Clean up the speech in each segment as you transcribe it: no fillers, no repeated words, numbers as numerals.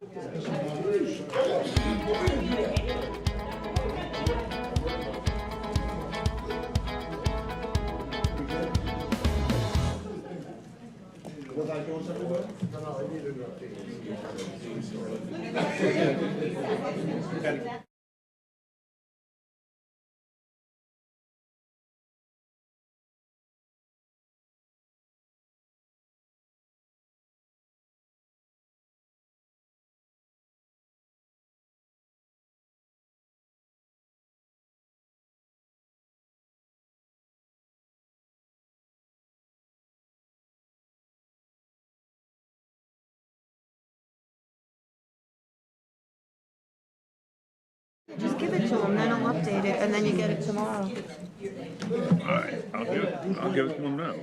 Was I doing something good? No, I needed an update. Just give it to him, then I'll update it, and then you get it tomorrow. All right, I'll give it to him now.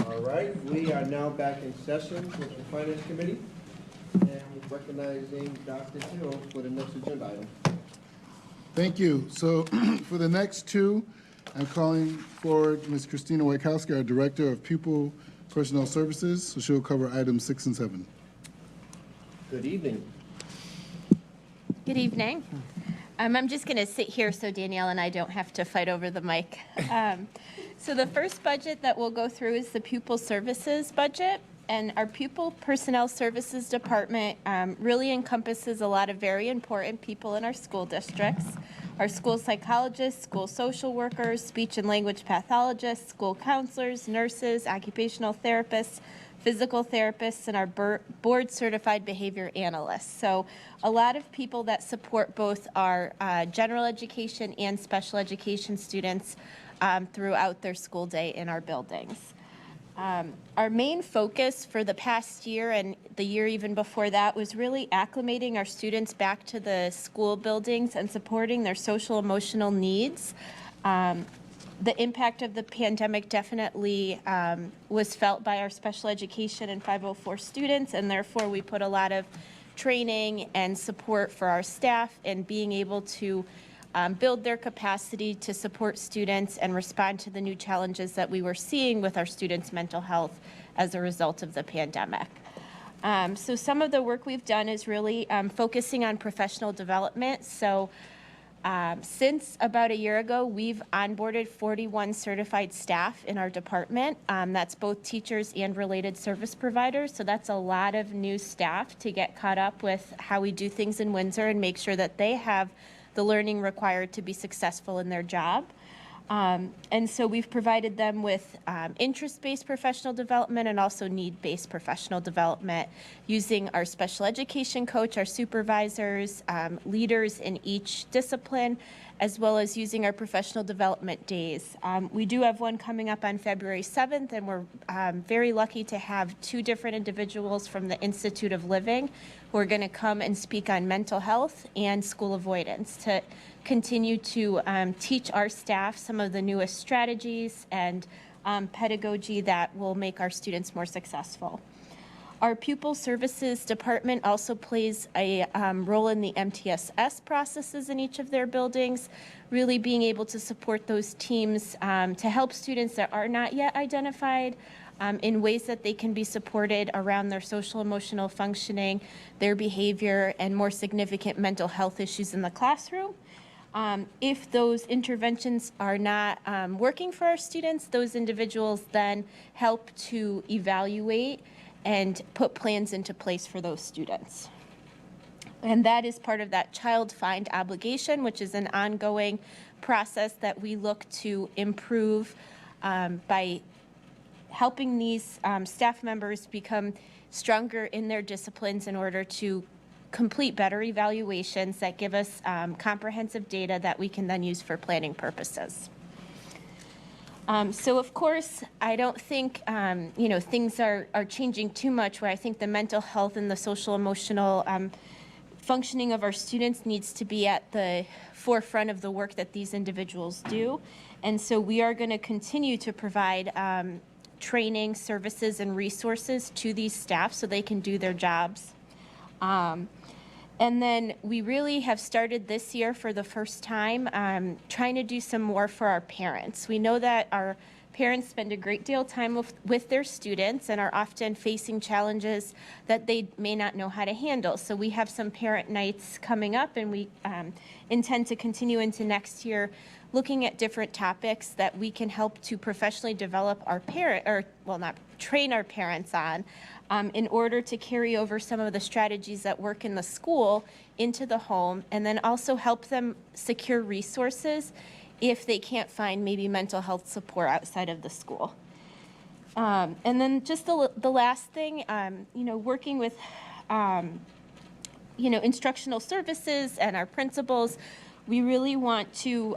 All right, we are now back in session with the Finance Committee, and recognizing Dr. Hill for the next agenda item. Thank you. So for the next two, I'm calling forward Ms. Christina Wachowski, our Director of Pupil Personnel Services, so she'll cover items 6 and 7. Good evening. Good evening. I'm just going to sit here so Danielle and I don't have to fight over the mic. So the first budget that we'll go through is the Pupil Services budget. And our Pupil Personnel Services Department really encompasses a lot of very important people in our school districts. Our school psychologists, school social workers, speech and language pathologists, school counselors, nurses, occupational therapists, physical therapists, and our board-certified behavior analysts. So a lot of people that support both our general education and special education students throughout their school day in our buildings. Our main focus for the past year and the year even before that was really acclimating our students back to the school buildings and supporting their social emotional needs. The impact of the pandemic definitely was felt by our special education and 504 students, and therefore we put a lot of training and support for our staff and being able to build their capacity to support students and respond to the new challenges that we were seeing with our students' mental health as a result of the pandemic. So some of the work we've done is really focusing on professional development. So since about a year ago, we've onboarded 41 certified staff in our department. That's both teachers and related service providers. So that's a lot of new staff to get caught up with how we do things in Windsor and make sure that they have the learning required to be successful in their job. And so we've provided them with interest-based professional development and also need-based professional development using our special education coach, our supervisors, leaders in each discipline, as well as using our professional development days. We do have one coming up on February 7th, and we're very lucky to have 2 different individuals from the Institute of Living who are going to come and speak on mental health and school avoidance to continue to teach our staff some of the newest strategies and pedagogy that will make our students more successful. Our Pupil Services Department also plays a role in the MTSS processes in each of their buildings, really being able to support those teams to help students that are not yet identified in ways that they can be supported around their social emotional functioning, their behavior, and more significant mental health issues in the classroom. If those interventions are not working for our students, those individuals then help to evaluate and put plans into place for those students. And that is part of that child find obligation, which is an ongoing process that we look to improve by helping these staff members become stronger in their disciplines in order to complete better evaluations that give us comprehensive data that we can then use for planning purposes. So of course, I don't think things are changing too much, where I think the mental health and the social emotional functioning of our students needs to be at the forefront of the work that these individuals do. And so we are going to continue to provide training, services, and resources to these staff so they can do their jobs. And then we really have started this year for the first time trying to do some more for our parents. We know that our parents spend a great deal of time with their students and are often facing challenges that they may not know how to handle. So we have some parent nights coming up, and we intend to continue into next year looking at different topics that we can help to professionally develop our train our parents on in order to carry over some of the strategies that work in the school into the home, and then also help them secure resources if they can't find maybe mental health support outside of the school. And then just the last thing, working with, instructional services and our principals, we really want to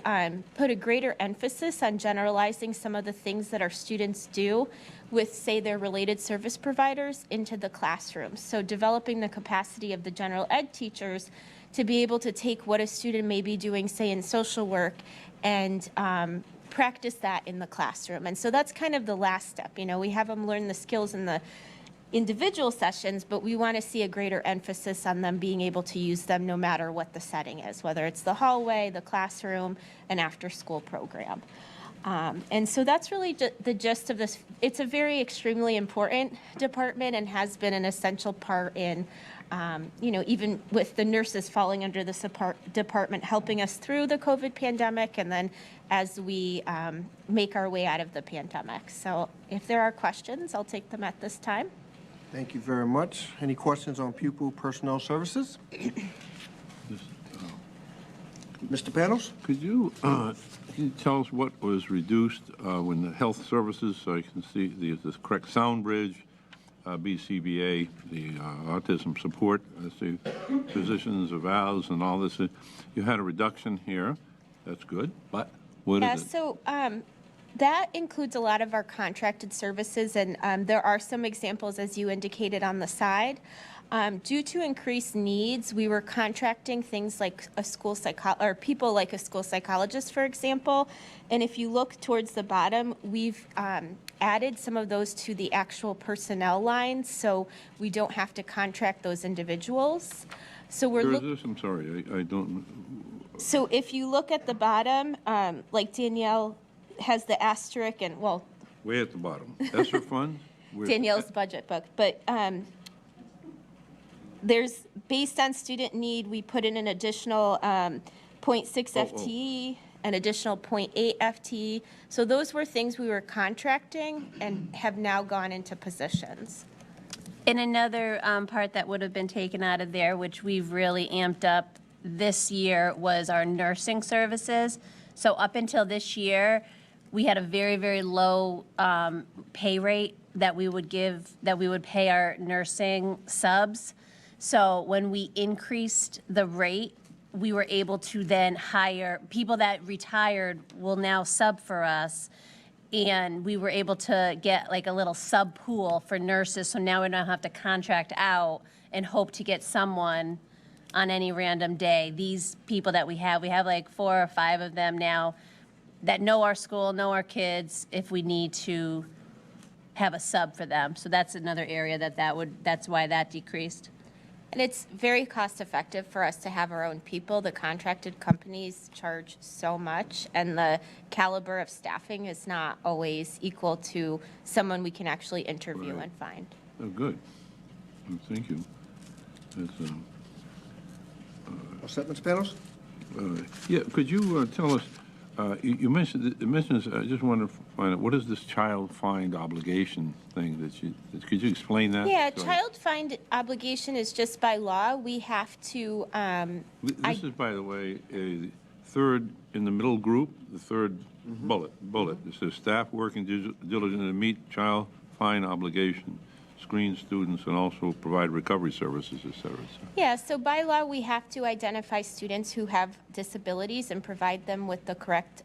put a greater emphasis on generalizing some of the things that our students do with, say, their related service providers into the classroom. So developing the capacity of the general ed teachers to be able to take what a student may be doing, say, in social work and practice that in the classroom. And so that's kind of the last step. We have them learn the skills in the individual sessions, but we want to see a greater emphasis on them being able to use them no matter what the setting is, whether it's the hallway, the classroom, an after-school program. And so that's really the gist of this. It's a very extremely important department and has been an essential part in, even with the nurses falling under this department, helping us through the COVID pandemic and then as we make our way out of the pandemic. So if there are questions, I'll take them at this time. Thank you very much. Any questions on pupil personnel services? Mr. Panos? Could you tell us what was reduced when the health services, so I can see the correct Sound Bridge, BCBA, the autism support, the physicians, evals, and all this. You had a reduction here. That's good, but what is it? So that includes a lot of our contracted services, and there are some examples, as you indicated, on the side. Due to increased needs, we were contracting things like people like a school psychologist, for example. And if you look towards the bottom, we've added some of those to the actual personnel lines, so we don't have to contract those individuals. So we're Where is this? I'm sorry, I don't. So if you look at the bottom, like Danielle has the asterisk and, well. Way at the bottom. ESSER funds? Danielle's budget book, but there's, based on student need, we put in an additional 0.6 FTE, an additional 0.8 FTE. So those were things we were contracting and have now gone into positions. And another part that would have been taken out of there, which we've really amped up this year, was our nursing services. So up until this year, we had a very, very low pay rate that we would pay our nursing subs. So when we increased the rate, we were able to then hire people that retired will now sub for us. And we were able to get like a little sub pool for nurses. So now we don't have to contract out and hope to get someone on any random day. These people that we have like 4 or 5 of them now that know our school, know our kids, if we need to have a sub for them. So that's another area that's why that decreased. And it's very cost effective for us to have our own people. The contracted companies charge so much, and the caliber of staffing is not always equal to someone we can actually interview Right. and find. Oh, good. Oh, thank you. That's, All set, Mr. Panos? yeah, could you tell us, you mentioned, I just want to find out, what is this child find obligation thing could you explain that? Yeah, So child find obligation is just by law. We have to, This is, by the way, a third, in the middle group, the third bullet. It says staff working diligently to meet child fine obligation, screen students, and also provide recovery services, et cetera, et cetera. yeah, so by law, we have to identify students who have disabilities and provide them with the correct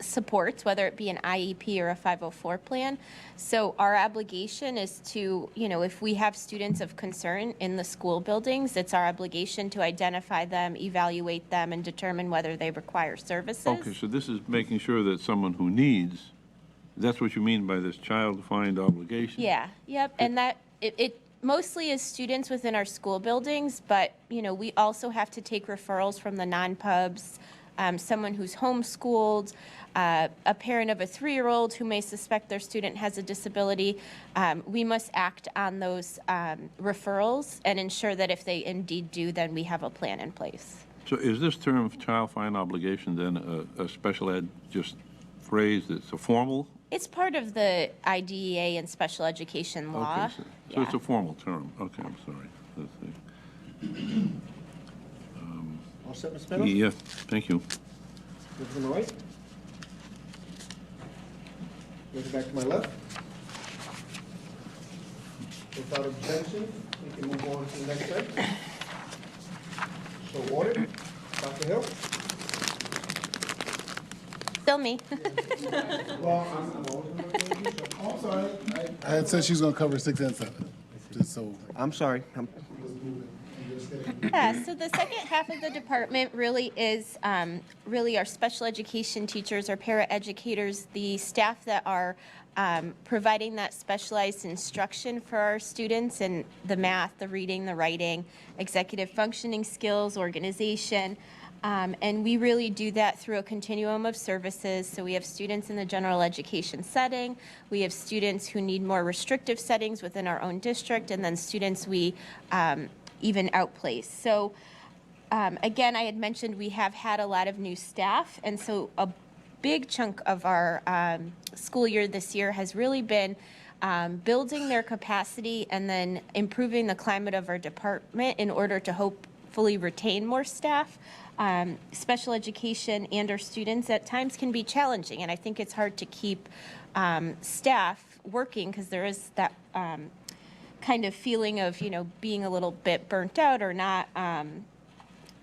supports, whether it be an IEP or a 504 plan. So our obligation is to, if we have students of concern in the school buildings, it's our obligation to identify them, evaluate them, and determine whether they require services. Okay, so this is making sure that someone who needs, that's what you mean by this child find obligation? Yeah, yep, and that, Mostly as students within our school buildings, but, we also have to take referrals from the non-pubs, someone who's homeschooled, a parent of a 3-year-old who may suspect their student has a disability. We must act on those referrals and ensure that if they indeed do, then we have a plan in place. So is this term of child find obligation then a special ed just phrase that's a formal? It's part of the IDEA and special education law. Okay, so it's a formal term. Okay, I'm sorry. Let's see. All set, Ms. Spino? Yeah, thank you. Looking to my right. Looking back to my left. Without objection, we can move on to the next item. So ordered. Dr. Hill? Still me. Well, I'm always going to you, so. Oh, I'm sorry. I had said she's gonna cover 6 and 7, just so. I'm sorry. Yeah, so the second half of the department really is really our special education teachers, our paraeducators, the staff that are providing that specialized instruction for our students in the math, the reading, the writing, executive functioning skills, organization. And we really do that through a continuum of services. So we have students in the general education setting. We have students who need more restrictive settings within our own district, and then students we even outplace. So again, I had mentioned we have had a lot of new staff, and so a big chunk of our school year this year has really been building their capacity and then improving the climate of our department in order to hopefully retain more staff. Special education and our students at times can be challenging, and I think it's hard to keep staff working because there is that kind of feeling of, being a little bit burnt out or not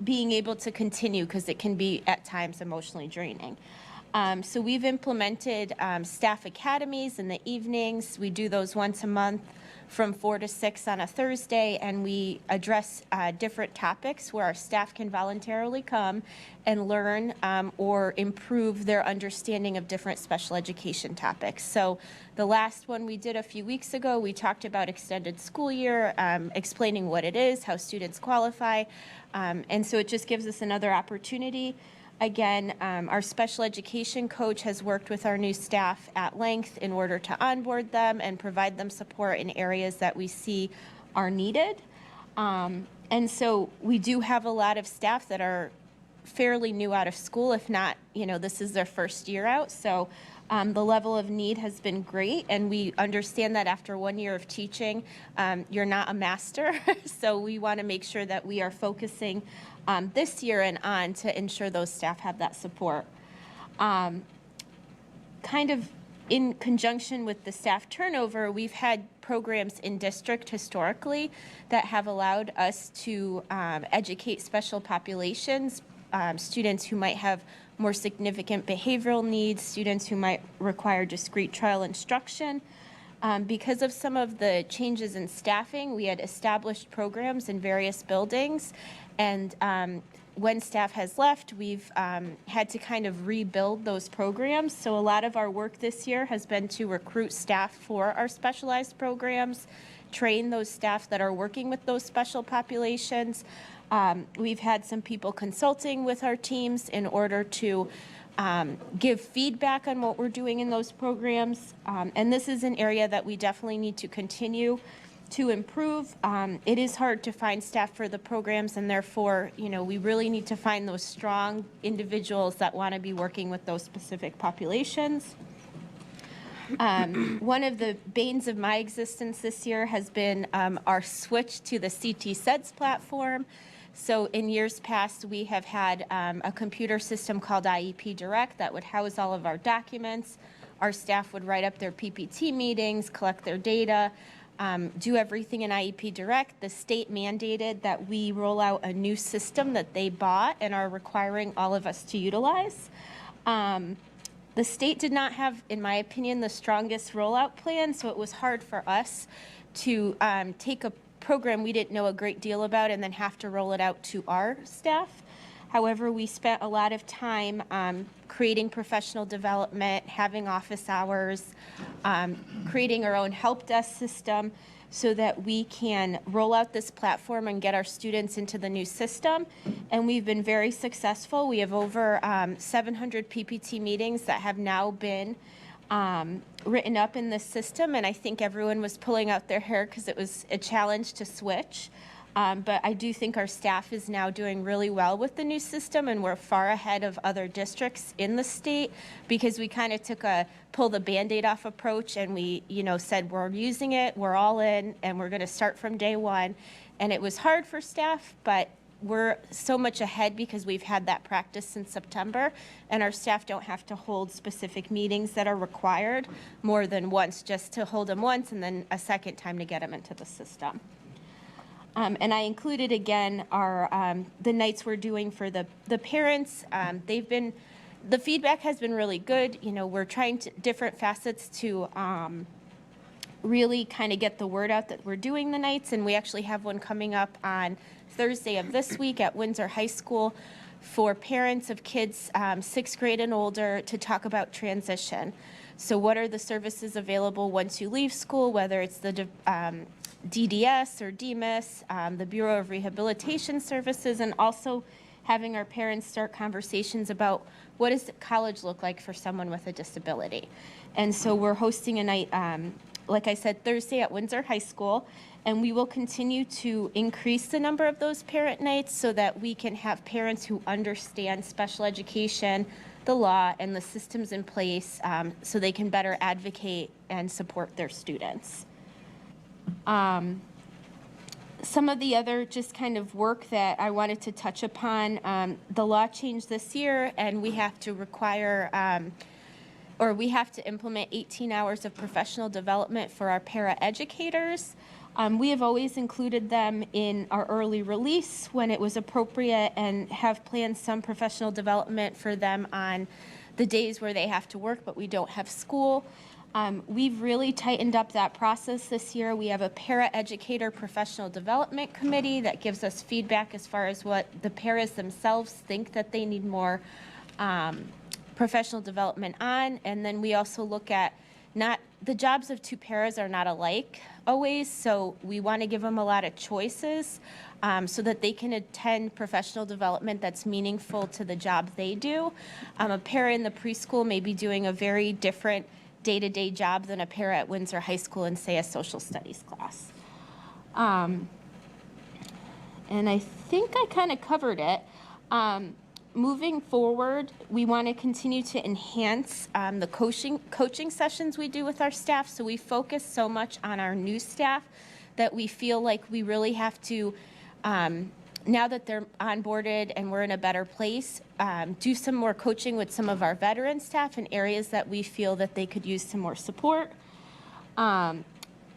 being able to continue because it can be at times emotionally draining. So we've implemented staff academies in the evenings. We do those once a month from 4 to 6 on a Thursday, and we address different topics where our staff can voluntarily come and learn or improve their understanding of different special education topics. So the last one we did a few weeks ago, we talked about extended school year, explaining what it is, how students qualify, and so it just gives us another opportunity. Again, our special education coach has worked with our new staff at length in order to onboard them and provide them support in areas that we see are needed. And so we do have a lot of staff that are fairly new out of school, if not, this is their first year out. So the level of need has been great, and we understand that after 1 year of teaching, you're not a master. So we want to make sure that we are focusing this year and on to ensure those staff have that support. Kind of in conjunction with the staff turnover, we've had programs in district historically that have allowed us to educate special populations, students who might have more significant behavioral needs, students who might require discrete trial instruction. Because of some of the changes in staffing, we had established programs in various buildings, and when staff has left, we've had to kind of rebuild those programs. So a lot of our work this year has been to recruit staff for our specialized programs, train those staff that are working with those special populations. We've had some people consulting with our teams in order to give feedback on what we're doing in those programs. And this is an area that we definitely need to continue to improve. It is hard to find staff for the programs, and therefore, we really need to find those strong individuals that want to be working with those specific populations. One of the banes of my existence this year has been our switch to the CT SEDS platform. So in years past, we have had a computer system called IEP Direct that would house all of our documents. Our staff would write up their PPT meetings, collect their data, do everything in IEP Direct. The state mandated that we roll out a new system that they bought and are requiring all of us to utilize. The state did not have, in my opinion, the strongest rollout plan, so it was hard for us to take a program we didn't know a great deal about and then have to roll it out to our staff. However, we spent a lot of time creating professional development, having office hours, creating our own help desk system, so that we can roll out this platform and get our students into the new system. And we've been very successful. We have over 700 PPT meetings that have now been written up in this system, and I think everyone was pulling out their hair because it was a challenge to switch. But I do think our staff is now doing really well with the new system, and we're far ahead of other districts in the state because we kind of took a pull the Band-Aid off approach, and we, said we're using it, we're all in, and we're going to start from day one. And it was hard for staff, but we're so much ahead because we've had that practice since September, and our staff don't have to hold specific meetings that are required more than once, just to hold them once and then a second time to get them into the system. And I included again our the nights we're doing for the parents. The feedback has been really good. We're trying different facets to really kind of get the word out that we're doing the nights, and we actually have one coming up on Thursday of this week at Windsor High School for parents of kids 6th grade and older to talk about transition. So what are the services available once you leave school, whether it's the DDS or DMIS, the Bureau of Rehabilitation Services, and also having our parents start conversations about what does college look like for someone with a disability. And so we're hosting a night, like I said, Thursday at Windsor High School, and we will continue to increase the number of those parent nights so that we can have parents who understand special education, the law, and the systems in place so they can better advocate and support their students. Some of the other just kind of work that I wanted to touch upon, the law changed this year, and we have to require we have to implement 18 hours of professional development for our paraeducators. We have always included them in our early release when it was appropriate and have planned some professional development for them on the days where they have to work but we don't have school. We've really tightened up that process this year. We have a paraeducator professional development committee that gives us feedback as far as what the paras themselves think that they need more professional development on. And then we also look at the jobs of two paras are not alike always, so we want to give them a lot of choices so that they can attend professional development that's meaningful to the job they do. A para in the preschool may be doing a very different day-to-day job than a para at Windsor High School in, say, a social studies class. And I think I kind of covered it. Moving forward, we want to continue to enhance the coaching sessions we do with our staff. So we focus so much on our new staff that we feel like we really have to, now that they're onboarded and we're in a better place, do some more coaching with some of our veteran staff in areas that we feel that they could use some more support.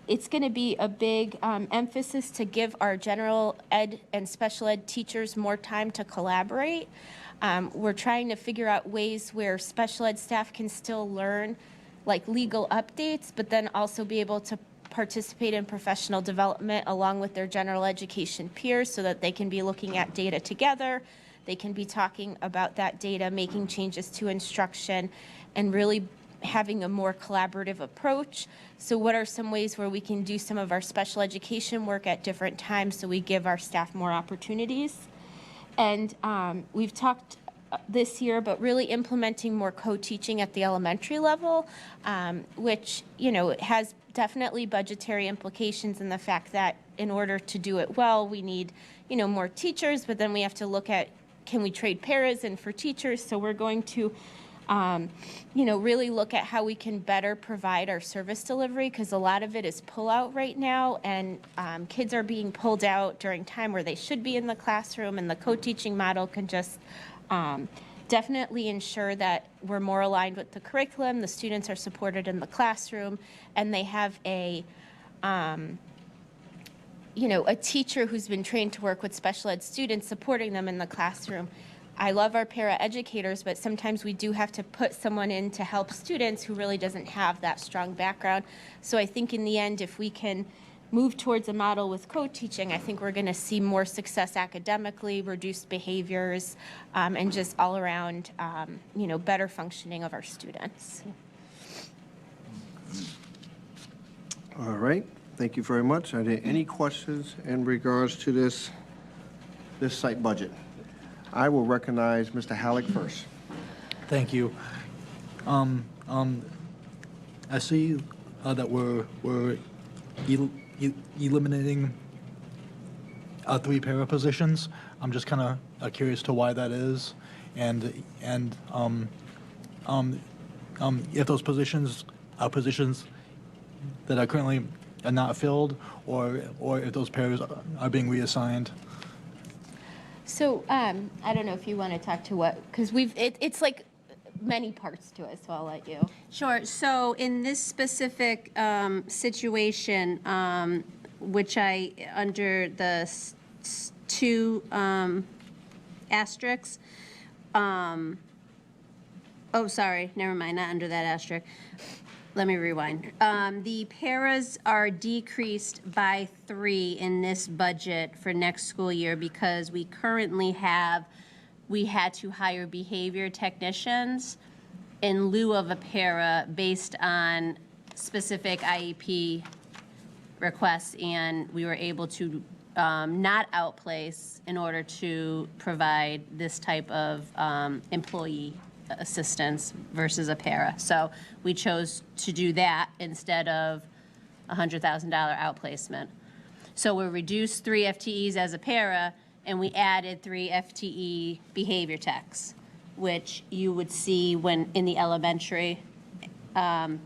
It's going to be a big emphasis to give our general ed and special ed teachers more time to collaborate. We're trying to figure out ways where special ed staff can still learn like legal updates, but then also be able to participate in professional development along with their general education peers so that they can be looking at data together. They can be talking about that data, making changes to instruction, and really having a more collaborative approach. So what are some ways where we can do some of our special education work at different times so we give our staff more opportunities? And we've talked this year about really implementing more co-teaching at the elementary level, which, has definitely budgetary implications in the fact that in order to do it well, we need, more teachers, but then we have to look at, can we trade paras in for teachers? So we're going to really look at how we can better provide our service delivery, because a lot of it is pull out right now, and kids are being pulled out during time where they should be in the classroom, and the co-teaching model can just definitely ensure that we're more aligned with the curriculum, the students are supported in the classroom, and they have a teacher who's been trained to work with special ed students supporting them in the classroom. I love our paraeducators, but sometimes we do have to put someone in to help students who really doesn't have that strong background. So I think in the end, if we can move towards a model with co-teaching, I think we're going to see more success academically, reduced behaviors, and just all around, better functioning of our students. All right, Thank you very much. Are there any questions in regards to this site budget? I will recognize Mr. Halleck first. Thank you. I see that we're eliminating 3 para positions. I'm just kind of curious to why that is, and if those positions are positions that are currently not filled, or if those paras are being reassigned. So, I don't know if you want to talk to what, because it's like many parts to it, so I'll let you. Sure. So in this specific situation, which under the 2 asterisks, oh, sorry, never mind, not under that asterisk. Let me rewind. The paras are decreased by 3 in this budget for next school year because we currently we had to hire behavior technicians in lieu of a para based on specific IEP requests, and we were able to not outplace in order to provide this type of employee assistance versus a para. So we chose to do that instead of a $100,000 outplacement. So we reduced 3 FTEs as a para, and we added 3 FTE behavior techs, which you would see when in the elementary and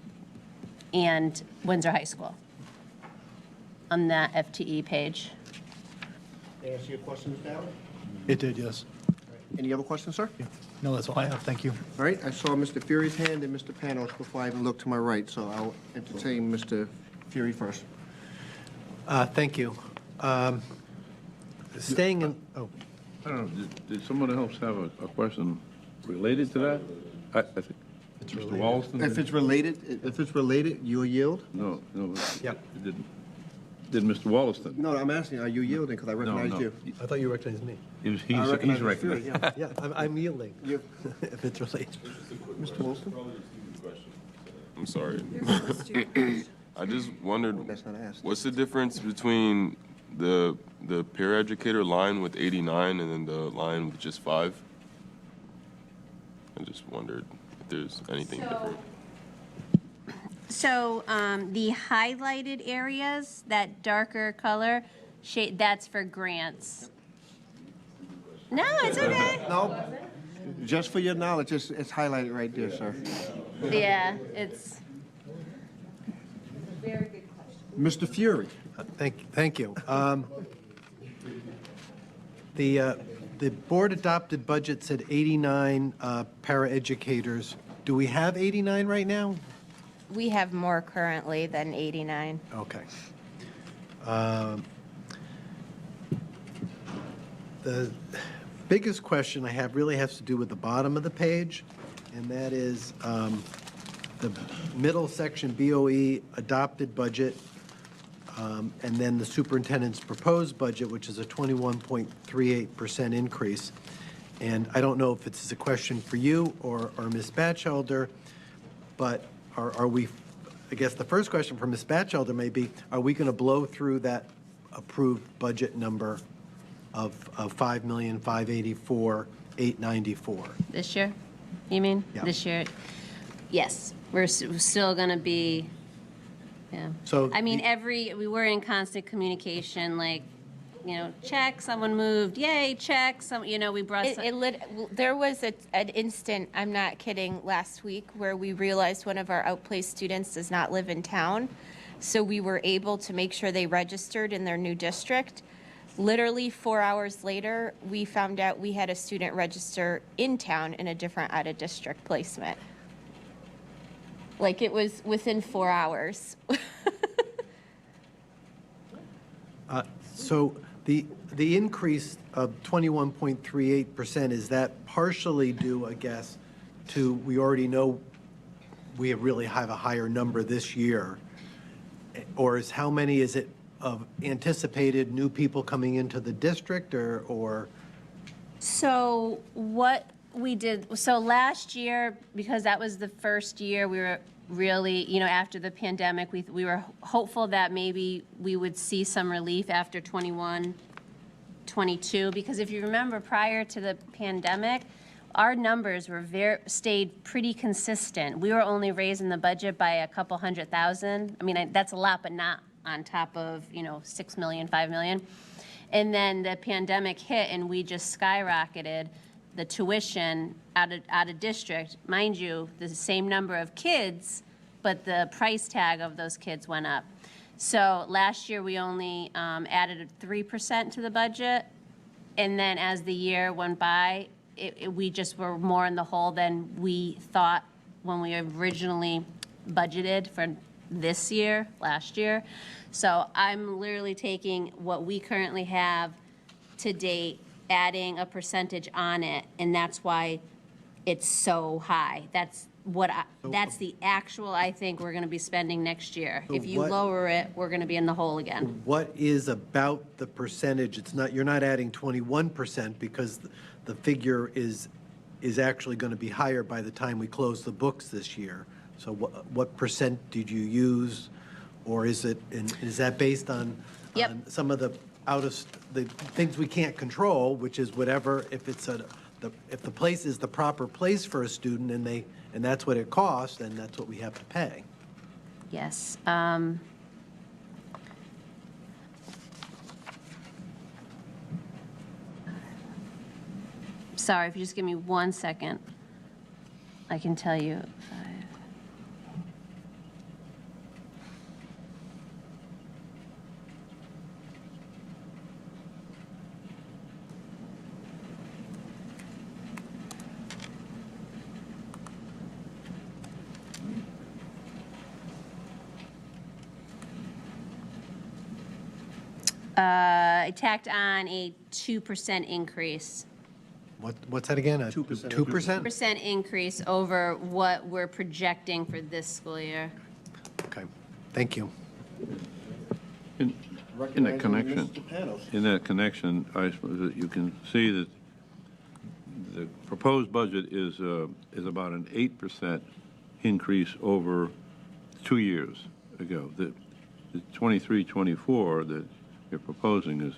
Windsor High School on that FTE page. May I answer your question, Mr. Halleck? It did, yes. Any other questions, sir? No, that's all I have. Thank you. All right, I saw Mr. Fury's hand and Mr. Panos before I even looked to my right, so I'll entertain Mr. Fury first. Thank you. Staying in, oh, I don't know, did someone else have a question related to that? I think Mr. Wollaston If did? it's related, you'll yield? No, Yeah. it didn't. Did Mr. Wollaston? No, I'm asking, are you yielding, because I No, recognized no. you. I thought you recognized me. He's I recognize Mr. Fury, recognized. yeah. Yeah, I'm yielding, You- if it's related. Mr. Wilson? I'm sorry. I just wondered, That's not asked. what's the difference between the paraeducator line with 89 and then the line with just 5? I just wondered if there's anything different. So the highlighted areas, that darker color shade, that's for grants. No, it's okay. No, just for your knowledge, it's highlighted right there, sir. Yeah, it's. Mr. Fury? Thank you. The board adopted budget said 89 paraeducators. Do we have 89 right now? We have more currently than 89. Okay. The biggest question I have really has to do with the bottom of the page, and that is the middle section, BOE adopted budget, and then the superintendent's proposed budget, which is a 21.38% increase. And I don't know if it's a question for you or Ms. Batchelder, but are we, I guess the first question for Ms. Batchelder may be, are we going to blow through that approved budget number of $5,584,894? This year, you mean? Yeah. This year? Yes, we're still going to be, yeah. So I mean, the- we were in constant communication, like, check, someone moved, yay, check, we brought some. There was an instant, I'm not kidding, last week where we realized one of our outplaced students does not live in town. So we were able to make sure they registered in their new district. Literally 4 hours later, we found out we had a student register in town in a different out-of-district placement. Like, it was within 4 hours. So the increase of 21.38%, is that partially due, I guess, to, we already know we really have a higher number this year? Or how many is it of anticipated new people coming into the district, or? So what we did, so last year, because that was the first year really, you know, after the pandemic, we were hopeful that maybe we would see some relief after 21, 22, because if you remember, prior to the pandemic, our numbers were stayed pretty consistent. We were only raising the budget by a couple $100,000. I mean, that's a lot, but not on top of, you know, 6 million, 5 million. And then the pandemic hit and we just skyrocketed the tuition out of district. Mind you, the same number of kids, but the price tag of those kids went up. So last year we only added 3% to the budget. And then as the year went by, we just were more in the hole than we thought when we originally budgeted for this year, last year. So I'm literally taking what we currently have to date, adding a percentage on it, and that's why it's so high. That's the actual I think we're gonna be spending next year. So If you what- lower it, we're gonna be in the hole again. What is about the percentage? It's not, you're not adding 21% because the figure is actually going to be higher by the time we close the books this year. So what percent did you use? Or is that based on Yep. on some of the the things we can't control, which is whatever, if it's if the place is the proper place for a student and that's what it costs, then that's what we have to pay. Yes. Sorry, if you just give me 1 second, I can tell you. I tacked on a 2% increase. What's that again? 2%. 2%? Percent increase over what we're projecting for this school year. Okay, thank you. In that connection, Mr. Panos. in that connection, I suppose that you can see that the proposed budget is about an 8% increase over 2 years ago. The 23-24 that you're proposing is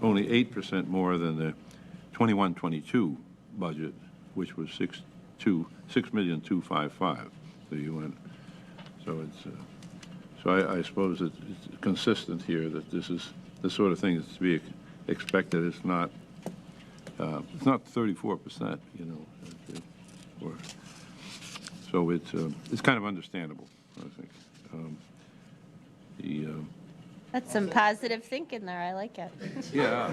only 8% more than the 21-22 budget, which was $6,255,000. So you went. So it's. So I suppose it's consistent here that this is the sort of thing that's to be expected. It's not 34%, you know. So it's kind of understandable, I think. That's some positive thinking there. I like it. Yeah.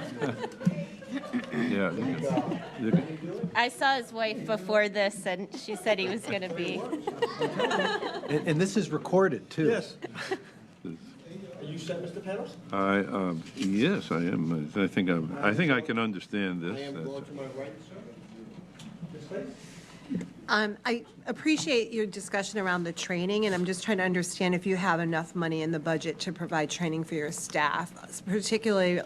Yeah. I saw his wife before this, and she said he was going to be. And this is recorded, too. Yes. Are you set, Mr. Panos? Yes, I am. I think I can understand I this. am going to my right, sir. This way? I appreciate your discussion around the training, and I'm just trying to understand if you have enough money in the budget to provide training for your staff, particularly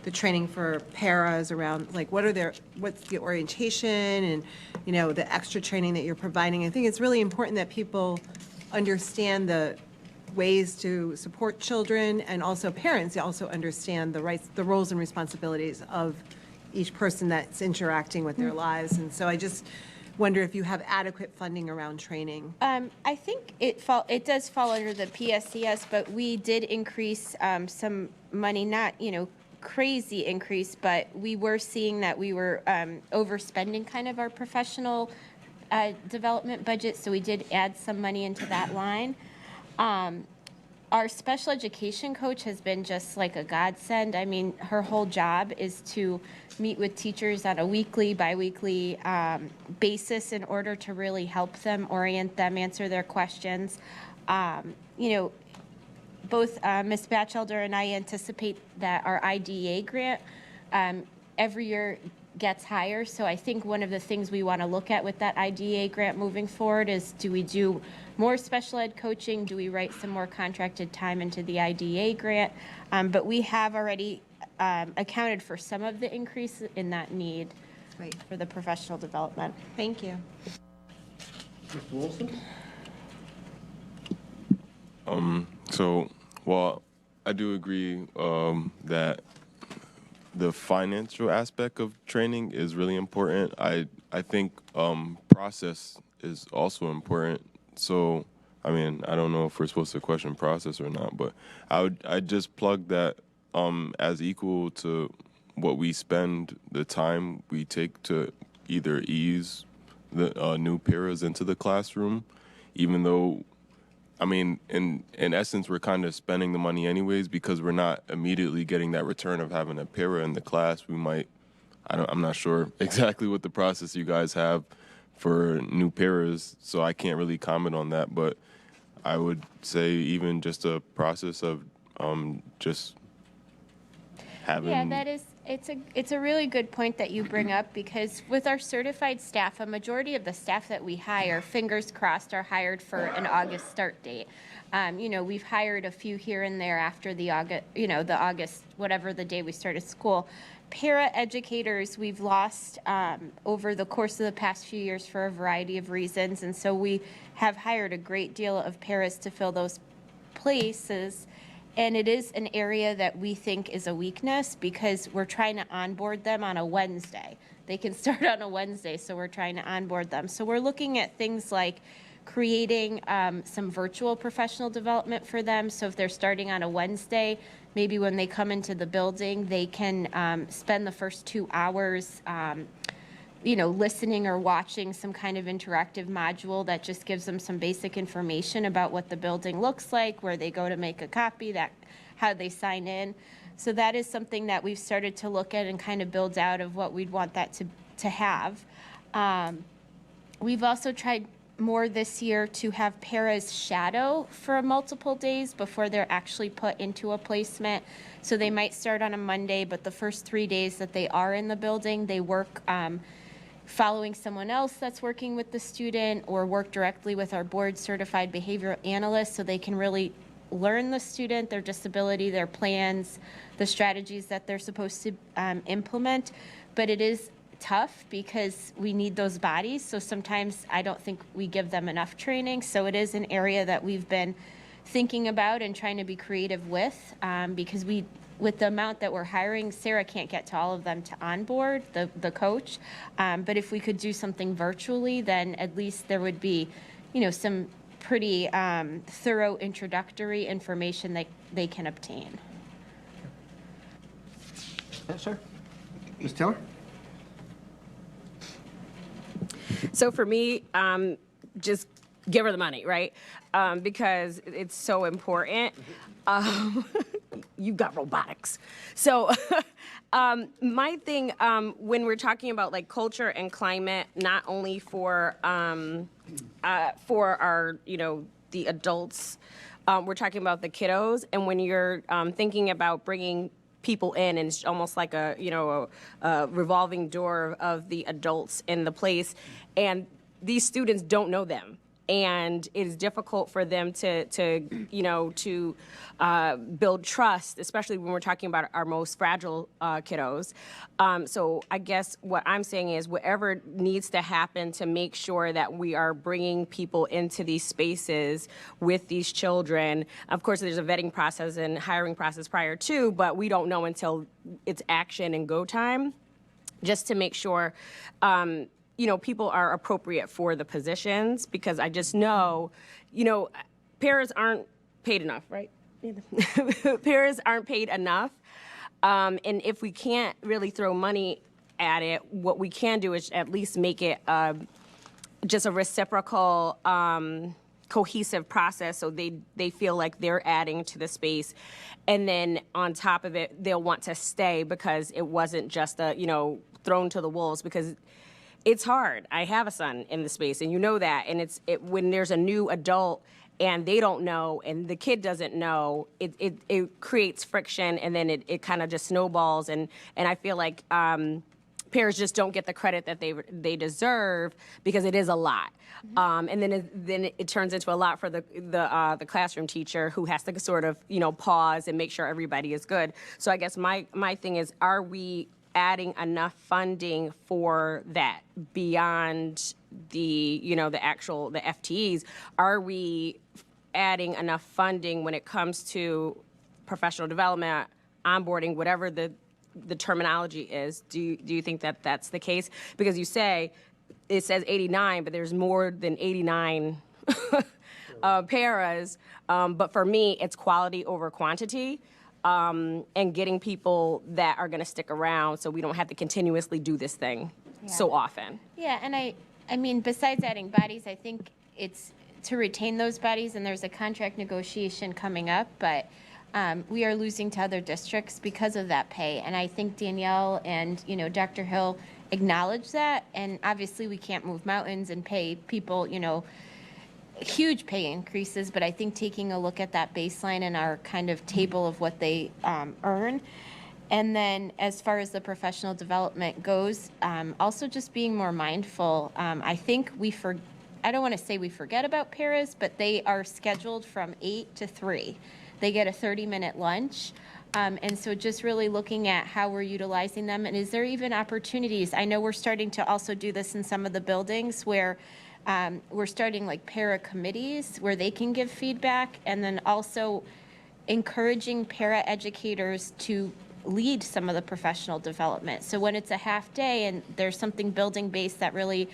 the training for paras around, like, what's the orientation and, you know, the extra training that you're providing. I think it's really important that people understand the ways to support children, and also parents also understand the rights, the roles and responsibilities of each person that's interacting with their lives. And so I just wonder if you have adequate funding around training. I think it does fall under the PSCS, but we did increase some money, not, you know, crazy increase, but we were seeing that we were overspending kind of our professional development budget, so we did add some money into that line. Our special education coach has been just like a godsend. I mean, her whole job is to meet with teachers on a weekly, biweekly basis in order to really help them, orient them, answer their questions. You know, both Ms. Batchelder and I anticipate that our IDEA grant every year gets higher. So I think one of the things we want to look at with that IDEA grant moving forward is, do we do more special ed coaching? Do we write some more contracted time into the IDEA grant? But we have already accounted for some of the increase in that need Right. for the professional development. Thank you. Mr. Wilson? So, while I do agree that the financial aspect of training is really important, I think process is also important. So, I mean, I don't know if we're supposed to question process or not, but I'd just plug that as equal to what we spend the time we take to either ease the new paras into the classroom, even though, I mean, in essence, we're kind of spending the money anyways because we're not immediately getting that return of having a para in the class. We might, I'm not sure exactly what the process you guys have for new paras, so I can't really comment on that. But I would say even just a process of just having. Yeah, it's a really good point that you bring up, because with our certified staff, a majority of the staff that we hire, fingers crossed, are hired for an August start date. We've hired a few here and there after the August, whatever the day we started school. Para educators we've lost over the course of the past few years for a variety of reasons, and so we have hired a great deal of paras to fill those places. And it is an area that we think is a weakness because we're trying to onboard them on a Wednesday. They can start on a Wednesday, so we're trying to onboard them. So we're looking at things like creating some virtual professional development for them. So if they're starting on a Wednesday, maybe when they come into the building, they can spend the first 2 hours listening or watching some kind of interactive module that just gives them some basic information about what the building looks like, where they go to make a copy, how they sign in. So that is something that we've started to look at and kind of build out of what we'd want that to have. We've also tried more this year to have paras shadow for multiple days before they're actually put into a placement. So they might start on a Monday, but the first 3 days that they are in the building, they work following someone else that's working with the student, or work directly with our board certified behavioral analyst, so they can really learn the student, their disability, their plans, the strategies that they're supposed to implement. But it is tough because we need those bodies, so sometimes I don't think we give them enough training. So it is an area that we've been thinking about and trying to be creative with, because with the amount that we're hiring, Sarah can't get to all of them to onboard, the coach. But if we could do something virtually, then at least there would be, some pretty thorough introductory information that they can obtain. Yes, sir. Ms. Taylor? So for me, just give her the money, right? Because it's so important. You've got robotics. So my thing, when we're talking about like culture and climate, not only for our, the adults, we're talking about the kiddos. And when you're thinking about bringing people in, and it's almost like a revolving door of the adults in the place, and these students don't know them. And it is difficult for them to build trust, especially when we're talking about our most fragile kiddos. So I guess what I'm saying is whatever needs to happen to make sure that we are bringing people into these spaces with these children. Of course, there's a vetting process and hiring process prior to, but we don't know until it's action and go time, just to make sure people are appropriate for the positions, because I just know, paras aren't paid enough, right? Paras aren't paid enough. And if we can't really throw money at it, what we can do is at least make it just a reciprocal, cohesive process, so they feel like they're adding to the space. And then on top of it, they'll want to stay because it wasn't just thrown to the wolves, because it's hard. I have a son in the space, and you know that. And when there's a new adult and they don't know, and the kid doesn't know, it creates friction, and then it kind of just snowballs. And I feel like parents just don't get the credit that they deserve, because it is a lot. And then it turns into a lot for the classroom teacher, who has to sort of pause and make sure everybody is good. So I guess my thing is, are we adding enough funding for that beyond the, the actual, the FTEs? Are we adding enough funding when it comes to professional development, onboarding, whatever the terminology is? Do you think that that's the case? Because you say it says 89, but there's more than 89 paras. But for me, it's quality over quantity, and getting people that are going to stick around so we don't have to continuously do this thing so often. Yeah, and I mean, besides adding bodies, I think it's to retain those bodies, and there's a contract negotiation coming up, but we are losing to other districts because of that pay. And I think Danielle and, Dr. Hill acknowledge that. And obviously we can't move mountains and pay people, huge pay increases, but I think taking a look at that baseline and our kind of table of what they earn. And then as far as the professional development goes, also just being more mindful. I think I don't want to say we forget about paras, but they are scheduled from 8 to 3. They get a 30-minute lunch. And so just really looking at how we're utilizing them, and is there even opportunities? I know we're starting to also do this in some of the buildings where we're starting like para committees where they can give feedback, and then also encouraging para educators to lead some of the professional development. So when it's a half day and there's something building based that really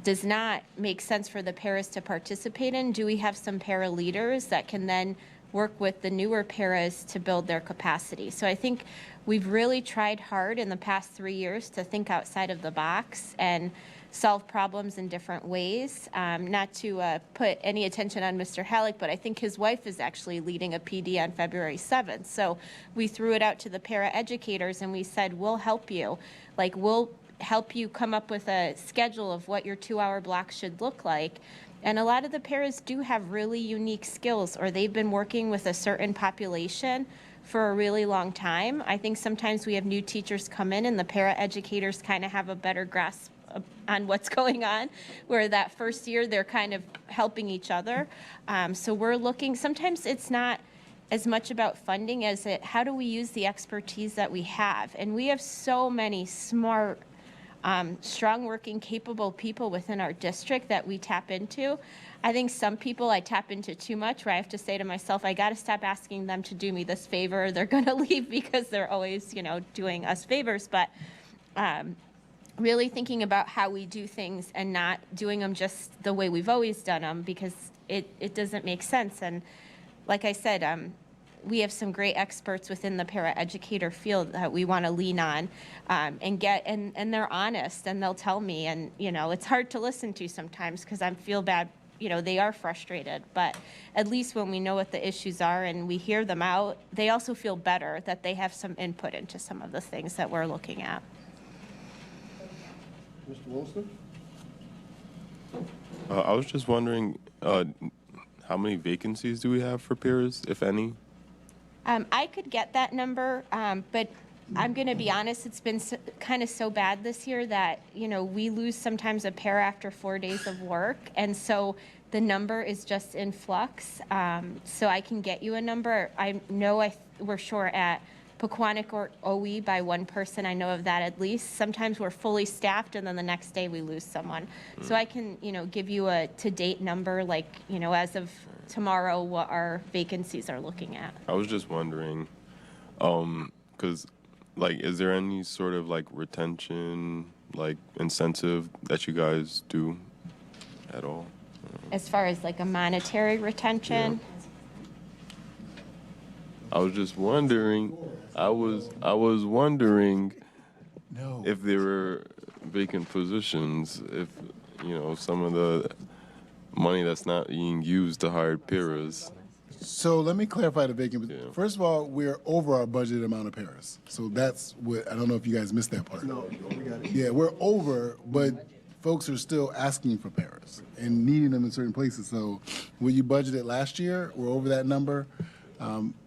does not make sense for the paras to participate in, do we have some para leaders that can then work with the newer paras to build their capacity? So I think we've really tried hard in the past 3 years to think outside of the box and solve problems in different ways. Not to put any attention on Mr. Halleck, but I think his wife is actually leading a PD on February 7th. So we threw it out to the para educators and we said, we'll help you. Like, we'll help you come up with a schedule of what your 2-hour block should look like. And a lot of the paras do have really unique skills, or they've been working with a certain population for a really long time. I think sometimes we have new teachers come in and the para educators kind of have a better grasp on what's going on, where that first year they're kind of helping each other. So we're looking, sometimes it's not as much about funding as how do we use the expertise that we have? And we have so many smart, strong working, capable people within our district that we tap into. I think some people I tap into too much, where I have to say to myself, I got to stop asking them to do me this favor. They're going to leave because they're always, doing us favors. But really thinking about how we do things and not doing them just the way we've always done them, because it doesn't make sense. And like I said, we have some great experts within the paraeducator field that we want to lean on and they're honest and they'll tell me. And, it's hard to listen to sometimes because I feel bad. They are frustrated, but at least when we know what the issues are and we hear them out, they also feel better that they have some input into some of the things that we're looking at. Mr. Wilson? I was just wondering, how many vacancies do we have for peers, if any? I could get that number, but I'm going to be honest, it's been kind of so bad this year that, we lose sometimes a para after 4 days of work. And so the number is just in flux. So I can get you a number. I know we're short at Pequannock or OE by one person. I know of that at least. Sometimes we're fully staffed and then the next day we lose someone. So I can, give you a to-date number, like, as of tomorrow, what our vacancies are looking at. I was just wondering, because, is there any sort of, retention, incentive that you guys do at all? As far as, a monetary retention? Yeah. I was just wondering, I was wondering if there were vacant positions, if, some of the money that's not being used to hire paras. So let me clarify the vacant. Yeah. First of all, we're over our budgeted amount of paras. So that's what, I don't know if you guys missed that part. No, we got it. Yeah, we're over, but folks are still asking for paras and needing them in certain places. So what you budgeted last year, we're over that number.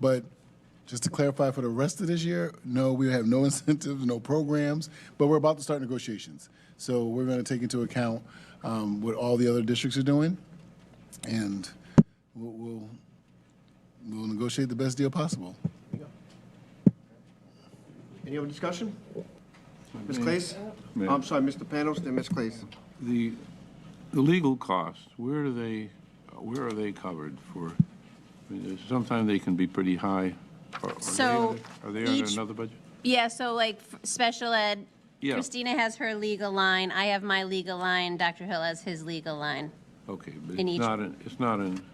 But just to clarify for the rest of this year, no, we have no incentives, no programs, but we're about to start negotiations. So we're going to take into account what all the other districts are doing, and we'll negotiate the best deal possible. Any other discussion? Ms. Claes? May- I'm sorry, Mr. Panos, then Ms. Claes. The legal costs, where are they covered for? I mean, sometimes they can be pretty high. So Are they on each- another budget? Yeah, so like special ed, Yeah. Christina has her legal line, I have my legal line, Dr. Hill has his legal line. Okay, but In it's each- not in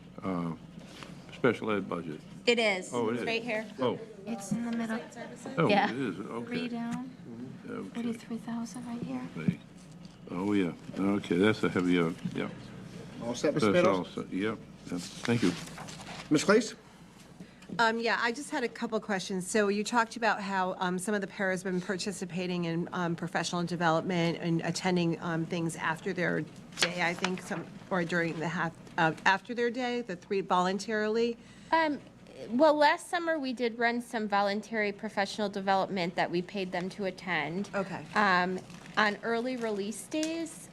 special ed budget. It is. Oh, it It's is. right here. Oh, It's in the middle. oh, Yeah. it is, Three okay. down, Okay. 43,000 right here. They- Oh, yeah, okay, that's a heavy, yeah. All set, Mr. That's Panos? all set, yeah, thank you. Ms. Claes? Yeah, I just had a couple questions. So you talked about how some of the paras have been participating in professional development and attending things after their day, I think, or during the after their day, the 3 voluntarily. Well, last summer, we did run some voluntary professional development that we paid them to attend. Okay. On early release days,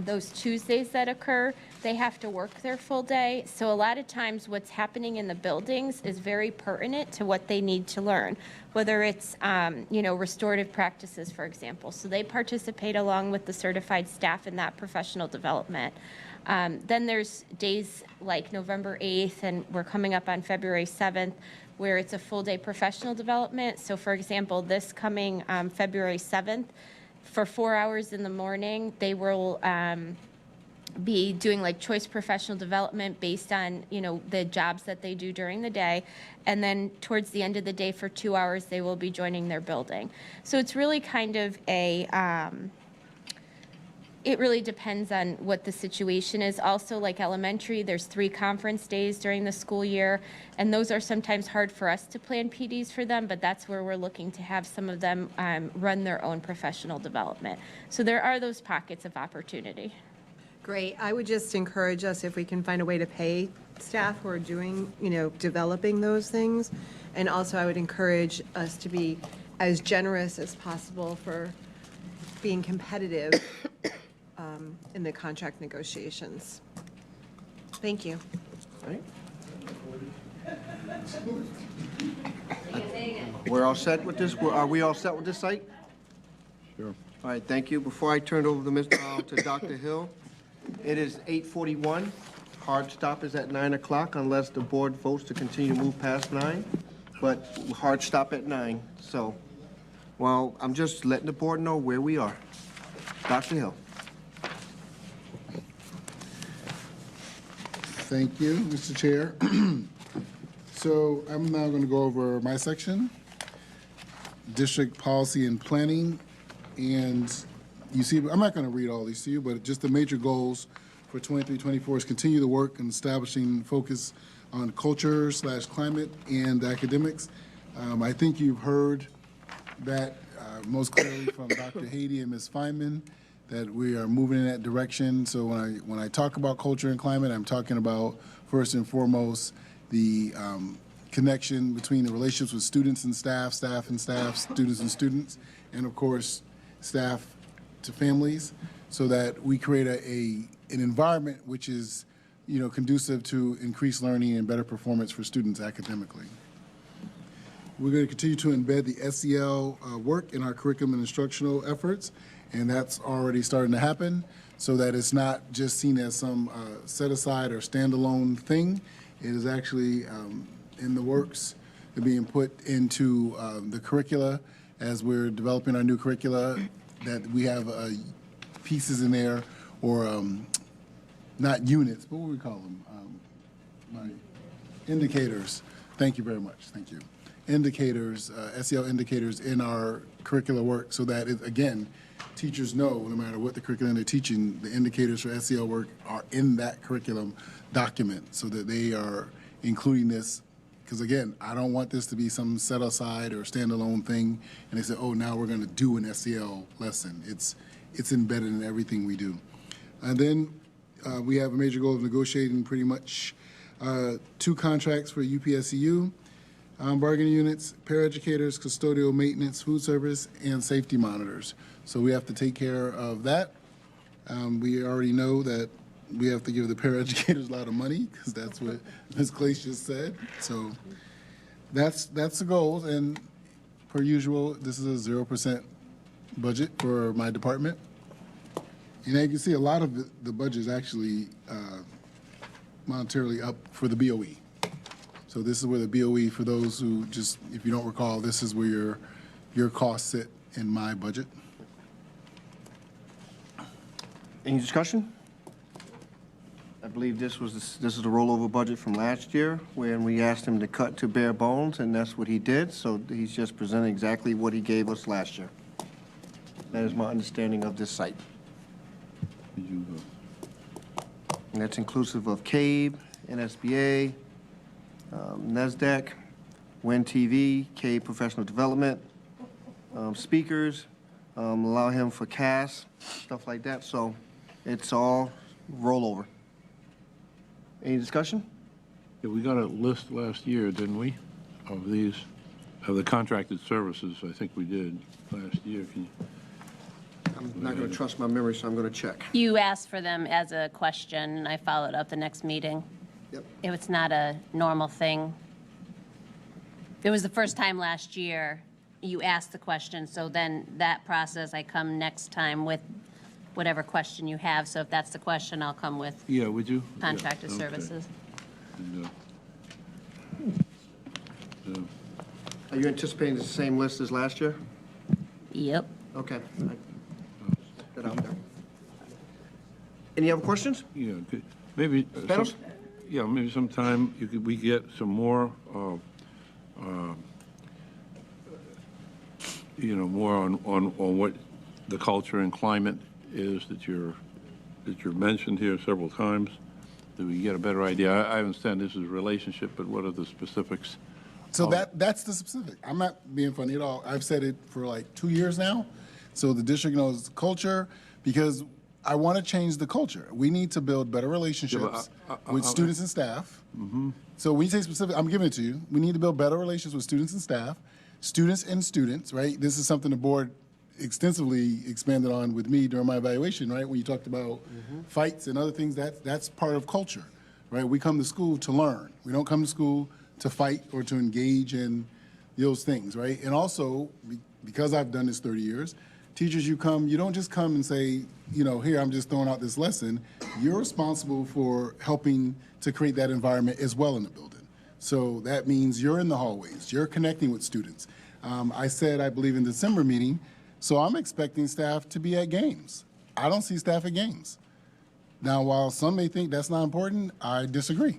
those Tuesdays that occur, they have to work their full day. So a lot of times what's happening in the buildings is very pertinent to what they need to learn, whether it's, restorative practices, for example. So they participate along with the certified staff in that professional development. Then there's days like November 8th, and we're coming up on February 7th, where it's a full-day professional development. So for example, this coming February 7th, for 4 hours in the morning, they will be doing like choice professional development based on, the jobs that they do during the day. And then towards the end of the day for 2 hours, they will be joining their building. So it's really kind of it really depends on what the situation is. Also, like elementary, there's 3 conference days during the school year, and those are sometimes hard for us to plan PDs for them, but that's where we're looking to have some of them run their own professional development. So there are those pockets of opportunity. Great. I would just encourage us, if we can find a way to pay staff who are doing, developing those things. And also, I would encourage us to be as generous as possible for being competitive in the contract negotiations. Thank you. We're all set with this? Are we all set with this site? Sure. All right, thank you. Before I turn it over to Dr. Hill, it is 8:41. Hard stop is at 9 o'clock unless the board votes to continue to move past 9. But hard stop at 9. So, well, I'm just letting the board know where we are. Dr. Hill. Thank you, Mr. Chair. So I'm now going to go over my section, district policy and planning. And you see, I'm not going to read all these to you, but just the major goals for 23-24 is continue the work in establishing focus on culture/climate and academics. I think you've heard that most clearly from Dr. Haiti and Ms. Feynman, that we are moving in that direction. So when I talk about culture and climate, I'm talking about first and foremost the connection between the relationships with students and staff, staff and staff, students and students, and of course staff to families, so that we create an environment which is conducive to increased learning and better performance for students academically. We're going to continue to embed the SEL work in our curriculum and instructional efforts, and that's already starting to happen, so that it's not just seen as some set-aside or standalone thing. It is actually in the works, being put into the curricula as we're developing our new curricula, that we have pieces in there, or not units, but what do we call them? Indicators. Thank you very much. Thank you. Indicators, SEL indicators in our curricular work, so that, again, teachers know, no matter what the curriculum they're teaching, the indicators for SEL work are in that curriculum document, so that they are including this. Because again, I don't want this to be some set aside or standalone thing, and they say, oh, now we're going to do an SEL lesson. It's embedded in everything we do. And then we have a major goal of negotiating pretty much 2 contracts for UPSEU, bargaining units, paraeducators, custodial maintenance, food service, and safety monitors. So we have to take care of that. We already know that we have to give the paraeducators a lot of money, because that's what Ms. Claes just said. So that's the goals, and per usual, this is a 0% budget for my department. And as you can see, a lot of the budget is actually monetarily up for the BOE. So this is where the BOE, for those who just, if you don't recall, this is where your costs sit in my budget. Any discussion? I believe this is the rollover budget from last year, when we asked him to cut to bare bones, and that's what he did. So he's just presenting exactly what he gave us last year. That is my understanding of this site. Did you, And that's inclusive of CABE, NSBA, NESDEC, WIN TV, CABE Professional Development, speakers, allow him for CAS, stuff like that. So it's all rollover. Any discussion? yeah, we got a list last year, didn't we, of these, of the contracted services? I think we did last year. Can you? I'm not going to trust my memory, so I'm going to check. You asked for them as a question, and I followed up the next meeting. Yep. It's not a normal thing. It was the first time last year you asked the question, so then that process, I come next time with whatever question you have. So if that's the question, I'll come with Yeah, would you? contracted Yeah, okay. services. And, Are you anticipating the same list as last year? Yep. Okay. Put that out there. Any other questions? Yeah, maybe. Panos? Yeah, maybe sometime we get some more, more on what the culture and climate is that you're mentioned here several times. That we get a better idea. I understand this is a relationship, but what are the specifics? So that's the specific. I'm not being funny at all. I've said it for like 2 years now. So the district knows culture, because I want to change the culture. We need to build better relationships with students and staff. So when you say specific, I'm giving it to you. We need to build better relationships with students and staff, students, right? This is something the board extensively expanded on with me during my evaluation, right? When you talked about fights and other things, that's part of culture, right? We come to school to learn. We don't come to school to fight or to engage in those things, right? And also, because I've done this 30 years, teachers, you don't just come and say, here, I'm just throwing out this lesson. You're responsible for helping to create that environment as well in the building. So that means you're in the hallways, you're connecting with students. I said, I believe in the December meeting, so I'm expecting staff to be at games. I don't see staff at games. Now, while some may think that's not important, I disagree.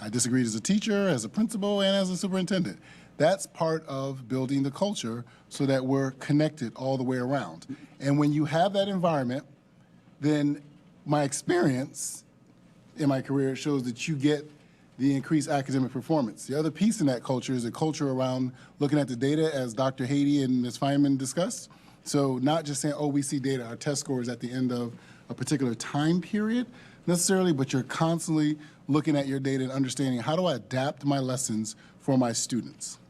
I disagreed as a teacher, as a principal, and as a superintendent. That's part of building the culture so that we're connected all the way around. And when you have that environment, then my experience in my career shows that you get the increased academic performance. The other piece in that culture is a culture around looking at the data, as Dr. Haiti and Ms. Feynman discussed. So not just saying, oh, we see data, our test scores at the end of a particular time period necessarily, but you're constantly looking at your data and understanding, how do I adapt my lessons for my students?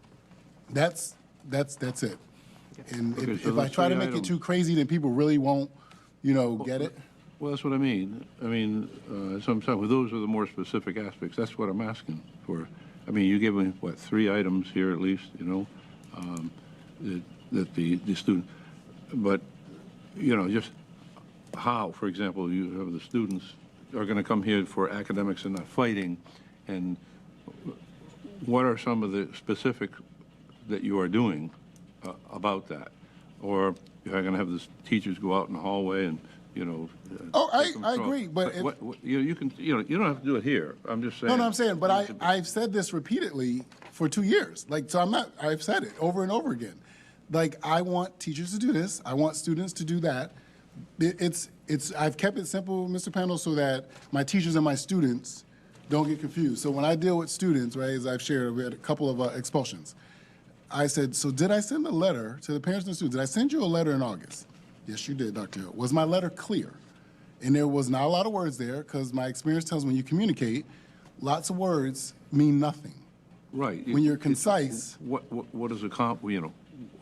That's it. And Okay, so if I those try to three make it items. too crazy, then people really won't, get it. Well, that's what I mean. Sometimes those are the more specific aspects. That's what I'm asking for. I mean, you give me, 3 items here at least, that the student, but, just how, for example, you have the students are going to come here for academics and not fighting, and what are some of the specifics that you are doing about that? Or you're going to have the teachers go out in the hallway and, Oh, take I control. agree, but if- you can, you don't have to do it here. I'm just saying. No, I'm saying, but I've said this repeatedly for 2 years. I've said it over and over again. I want teachers to do this. I want students to do that. I've kept it simple, Mr. Pando, so that my teachers and my students don't get confused. So when I deal with students, right, as I've shared, we had a couple of expulsions. I said, so did I send a letter to the parents and the students? Did I send you a letter in August? Yes, you did, Dr. Hill. Was my letter clear? And there was not a lot of words there, because my experience tells me when you communicate, lots of words mean nothing. Right. When you're concise. What is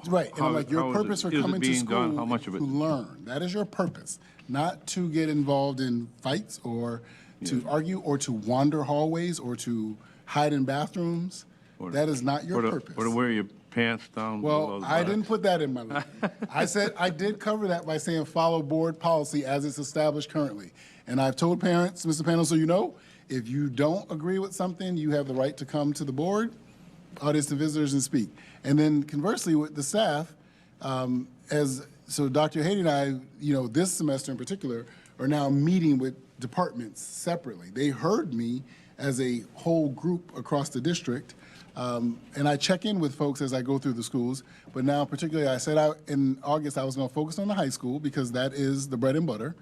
Right, and I'm like, your purpose for coming to school how much is of it? to learn. That is your purpose, not to get involved in fights or to argue or to wander hallways or to hide in bathrooms. That is not your purpose. Or to wear your pants down below Well, the I buttocks. didn't put that in my list. I said, I did cover that by saying follow board policy as it's established currently. And I've told parents, Mr. Panel, so you know, if you don't agree with something, you have the right to come to the board, audience and visitors, and speak. And then conversely with the staff, so Dr. Haiti and I, this semester in particular, are now meeting with departments separately. They heard me as a whole group across the district, and I check in with folks as I go through the schools. But now, particularly, I said in August I was going to focus on the high school because that is the bread and butter.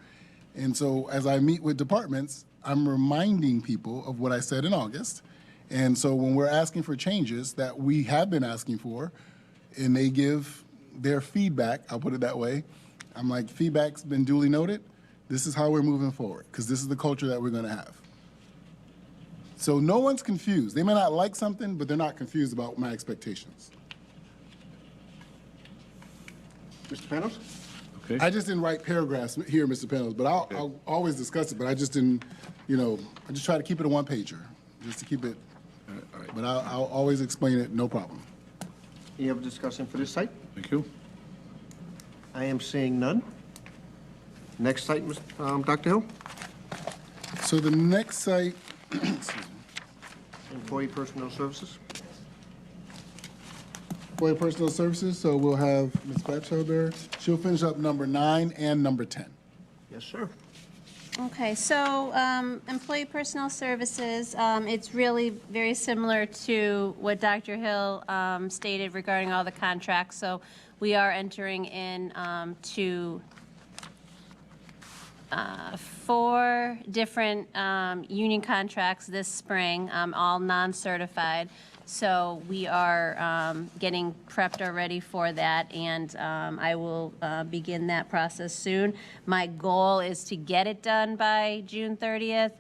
And so as I meet with departments, I'm reminding people of what I said in August. And so when we're asking for changes that we have been asking for, and they give their feedback, I'll put it that way, I'm like, feedback's been duly noted. This is how we're moving forward, because this is the culture that we're going to have. So no one's confused. They may not like something, but they're not confused about my expectations. Mr. Panos? Okay. I just didn't write paragraphs here, Mr. Panos, but I'll always discuss it, but I just didn't, I just try to keep it a one-pager, just to keep it, All right. but I'll always explain it, no problem. Any other discussion for this site? Thank you. I am seeing none. Next site, Dr. Hill? So the next site, Employee Personnel Services. Employee Personnel Services, so we'll have Ms. Batchelder. She'll finish up number 9 and number 10. Yes, sir. Okay, so Employee Personnel Services, it's really very similar to what Dr. Hill stated regarding all the contracts. So we are entering in to 4 different union contracts this spring, all non-certified. So we are getting prepped already for that, and I will begin that process soon. My goal is to get it done by June 30th.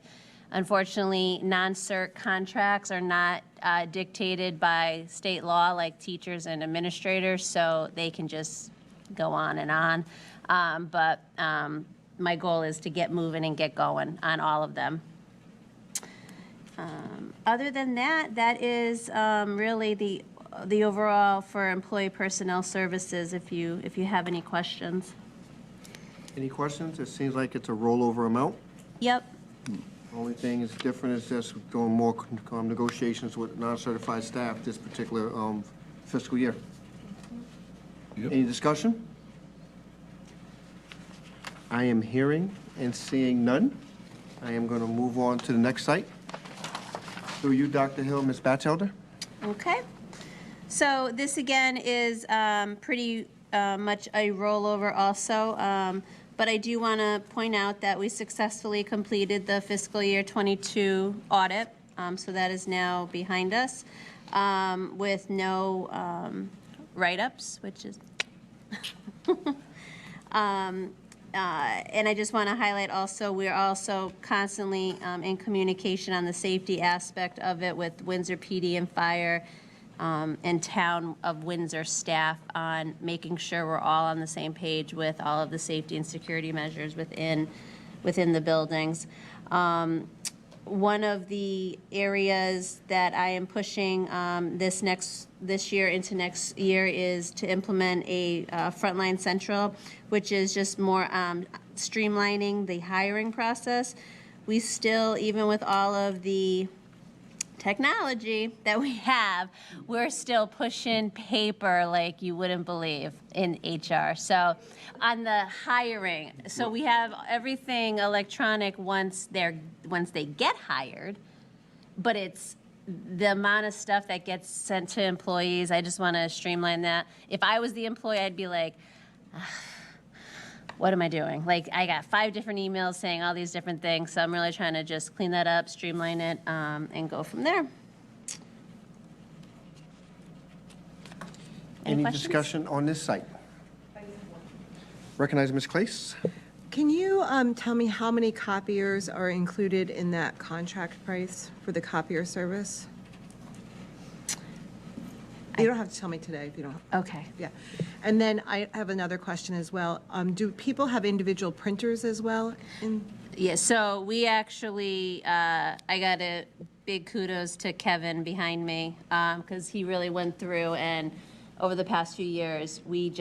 Unfortunately, non-cert contracts are not dictated by state law like teachers and administrators, so they can just go on and on. But my goal is to get moving and get going on all of them. Other than that, that is really the overall for Employee Personnel Services, if you have any questions. Any questions? It seems like it's a rollover amount. Yep. Only thing is different is just doing more negotiations with non-certified staff this particular fiscal year. Yep. Any discussion? I am hearing and seeing none. I am going to move on to the next site. Through you, Dr. Hill, Ms. Batchelder. Okay. So this again is pretty much a rollover also. But I do want to point out that we successfully completed the fiscal year 22 audit. So that is now behind us with no write-ups, which is and I just want to highlight also, we're also constantly in communication on the safety aspect of it with Windsor PD and Fire and Town of Windsor staff on making sure we're all on the same page with all of the safety and security measures within the buildings. One of the areas that I am pushing this year into next year is to implement a Frontline Central, which is just more streamlining the hiring process. We still, even with all of the technology that we have, we're still pushing paper like you wouldn't believe in HR. So on the hiring, so we have everything electronic once they get hired, but it's the amount of stuff that gets sent to employees. I just want to streamline that. If I was the employee, I'd be like, what am I doing? Like, I got 5 different emails saying all these different things, so I'm really trying to just clean that up, streamline it, and go from there. Any questions? discussion on this site? Recognize Ms. Clace. Can you tell me how many copiers are included in that contract price for the copier service? You don't have to tell me today if you don't. Okay. Yeah. And then I have another question as well. Do people have individual printers as well? Yeah, so we actually, I got a big kudos to Kevin behind me, because he really went through and over the past few years, we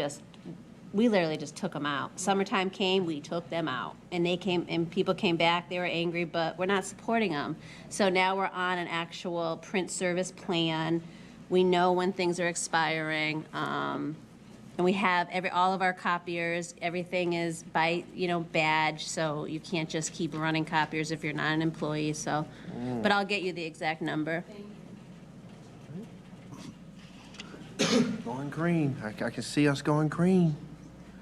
literally just took them out. Summertime came, we took them out. And they came, and people came back, they were angry, but we're not supporting them. So now we're on an actual print service plan. We know when things are expiring. And we have all of our copiers, everything is by, badge, so you can't just keep running copiers if you're not an employee, so. But I'll get you the exact number. Going green. I can see us going green.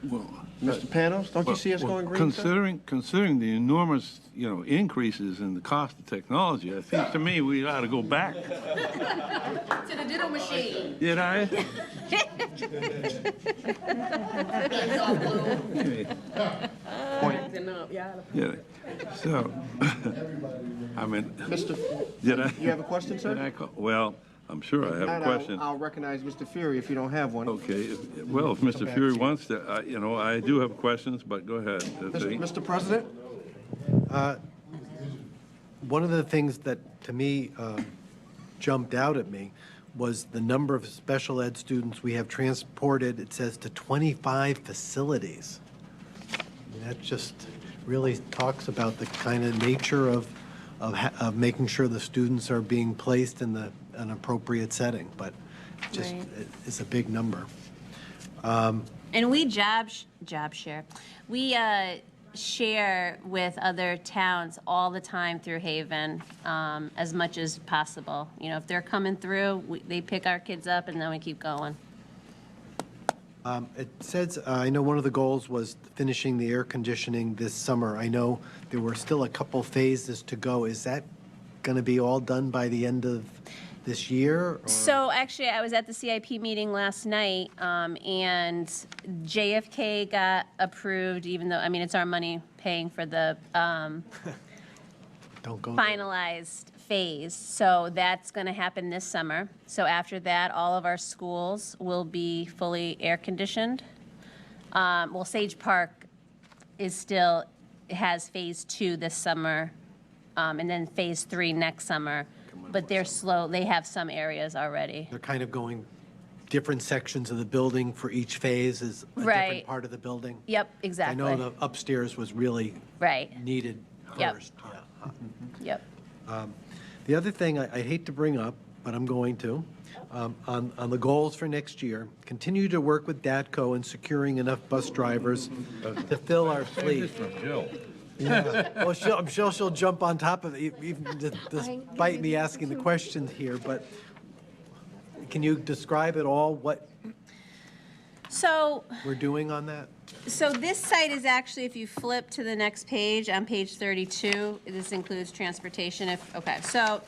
Well, Mr. Panos, don't you see us going green, sir? Considering the enormous, increases in the cost of technology, I think to me we ought to go back. To the ditto machine. Did I? Yeah. So, I mean, did I? You have a question, sir? Did I well, I'm sure I have a question. I'll recognize Mr. Fury if you don't have one. Okay, well, if Mr. Fury wants to, I do have questions, but go ahead. Mr. President? One of the things that, to me, jumped out at me was the number of special ed students we have transported, it says, to 25 facilities. I mean, that just really talks about the kind of nature of making sure the students are being placed in an appropriate setting, but just, Right. it's a big number. And we job share. We share with other towns all the time through Haven, as much as possible. If they're coming through, they pick our kids up and then we keep going. It says, I know one of the goals was finishing the air conditioning this summer. I know there were still a couple phases to go. Is that going to be all done by the end of this year? Or? So actually, I was at the CIP meeting last night, and JFK got approved, even though, it's our money paying for the Don't go finalized phase. So that's going to happen this summer. So after that, all of our schools will be fully air conditioned. Well, Sage Park has phase 2 this summer, and then phase 3 next summer. But they're slow. They have some areas already. They're kind of going different sections of the building for each phase is a Right. different part of the building. Yep, exactly. I know the upstairs was really Right. needed Yep. first. Yeah. Yep. The other thing I hate to bring up, but I'm going to, on the goals for next year, continue to work with DATCO in securing enough bus drivers to fill our fleet. From Jill. Yeah. Well, I'm sure she'll jump on top of it, even despite me asking the questions here, but can you describe at all what So we're doing on that? So this site is actually, if you flip to the next page, on page 32, this includes transportation. So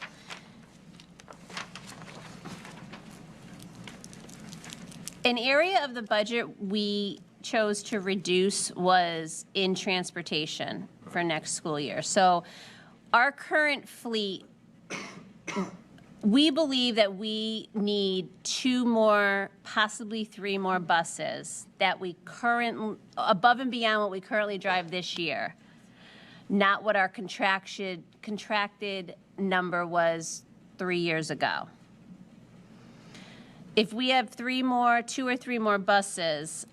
an area of the budget we chose to reduce was in transportation for next school year. So our current fleet, we believe that we need 2 more, possibly 3 more buses that we above and beyond what we currently drive this year, not what our contracted number was 3 years ago. If we have 2 or 3 more buses,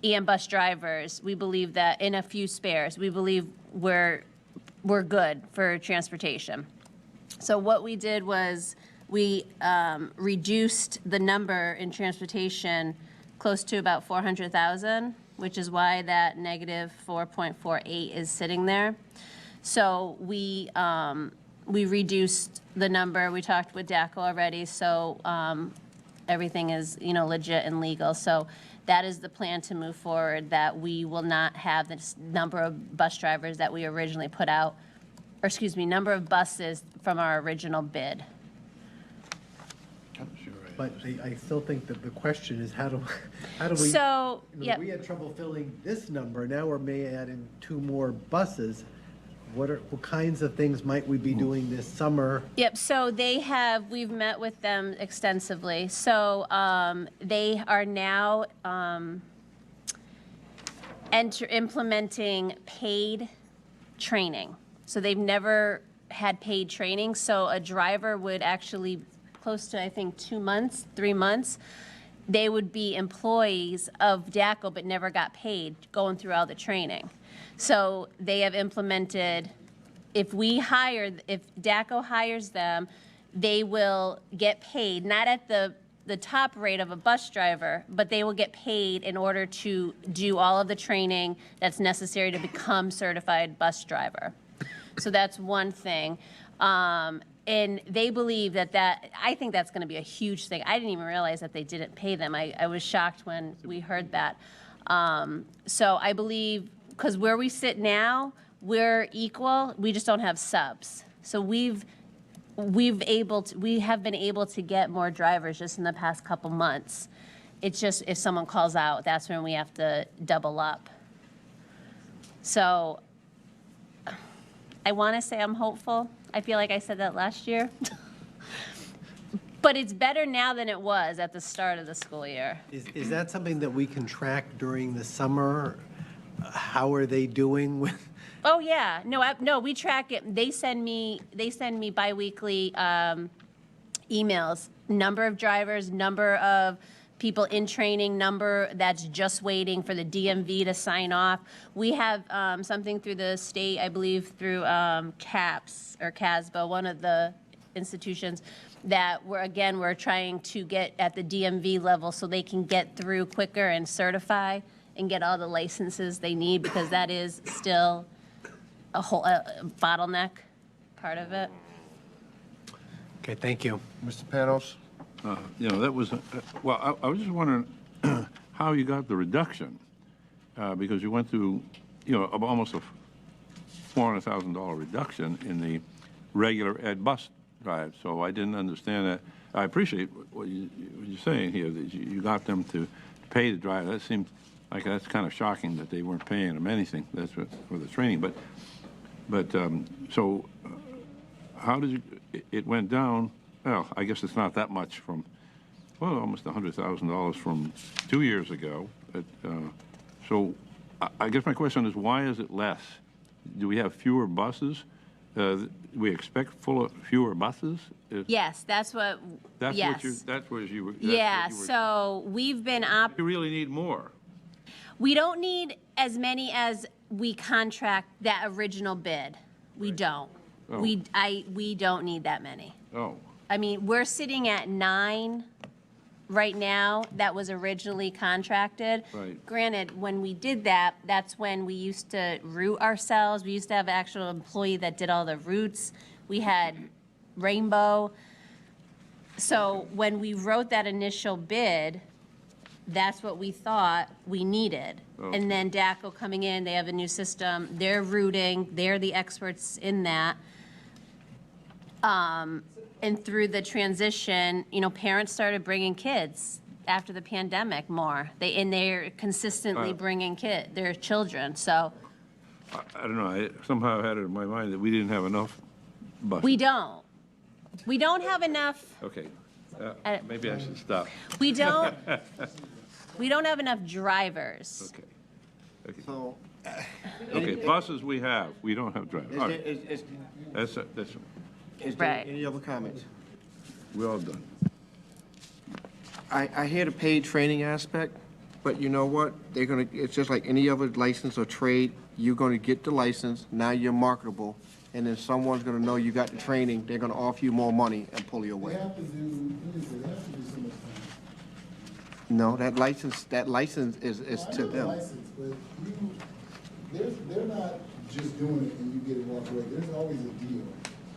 and bus drivers, we believe that, in a few spares, we believe we're good for transportation. So what we did was we reduced the number in transportation close to about 400,000, which is why that negative 4.48 is sitting there. So we reduced the number. We talked with DACO already, so everything is legit and legal. So that is the plan to move forward, that we will not have this number of bus drivers that we originally put out, or excuse me, number of buses from our original bid. But I still think that the question is, how do we? So, yep. We had trouble filling this number, now we're may add in 2 more buses. What kinds of things might we be doing this summer? Yep, so we've met with them extensively. So they are now implementing paid training. So they've never had paid training, so a driver would actually close to, I think, 2 months, 3 months, they would be employees of DACO but never got paid going through all the training. So they have implemented, if DACO hires them, they will get paid, not at the top rate of a bus driver, but they will get paid in order to do all of the training that's necessary to become certified bus driver. So that's one thing. And they believe that I think that's going to be a huge thing. I didn't even realize that they didn't pay them. I was shocked when we heard that. So I believe, because where we sit now, we're equal, we just don't have subs. So we have been able to get more drivers just in the past couple months. It's just if someone calls out, that's when we have to double up. So I want to say I'm hopeful. I feel like I said that last year. But it's better now than it was at the start of the school year. Is that something that we can track during the summer? How are they doing with? Oh, yeah. No, we track it. They send me biweekly emails, number of drivers, number of people in training, number that's just waiting for the DMV to sign off. We have something through the state, I believe through CAPS or CASBA, one of the institutions, that we're trying to get at the DMV level so they can get through quicker and certify and get all the licenses they need, because that is still a whole bottleneck part of it. Okay, thank you. Mr. Panos? That was, well, I was just wondering how you got the reduction, because you went through, almost a $400,000 reduction in the regular ed bus drive. So I didn't understand that. I appreciate what you're saying here, that you got them to pay the driver. That seems like that's kind of shocking that they weren't paying them anything. That's for the training. But so how did it went down? Well, I guess it's not that much from, almost $100,000 from 2 years ago. So I guess my question is, why is it less? Do we have fewer buses? We expect fewer buses? Yes, that's what. That's yes. what you were. Yeah. So we've been You really need more. We don't need as many as we contract that original bid. We don't. Oh. We don't need that many. Oh. I mean, we're sitting at 9 right now that was originally contracted. Right. Granted, when we did that, that's when we used to route ourselves. We used to have an actual employee that did all the routes. We had Rainbow. So when we wrote that initial bid, that's what we thought we needed. Oh. And then DACO coming in, they have a new system, they're routing, they're the experts in that. And through the transition, parents started bringing kids after the pandemic more. They're consistently bringing their children, so. I don't know. I somehow had it in my mind that we didn't have enough buses. We don't. We don't have enough. Okay. Maybe I should stop. We don't have enough drivers. Okay. So, Okay, buses we have. We don't have drivers. All right. is That's there Right. any other comments? we're all done. I hear the paid training aspect, but you know what? It's just like any other license or trade. You're gonna get the license, now you're marketable, and then someone's gonna know you got the training, they're gonna offer you more money and pull you away. They have to do so much time. No, that license is I to know the them. license, but they're not just doing it and you get it walk away. There's always a deal.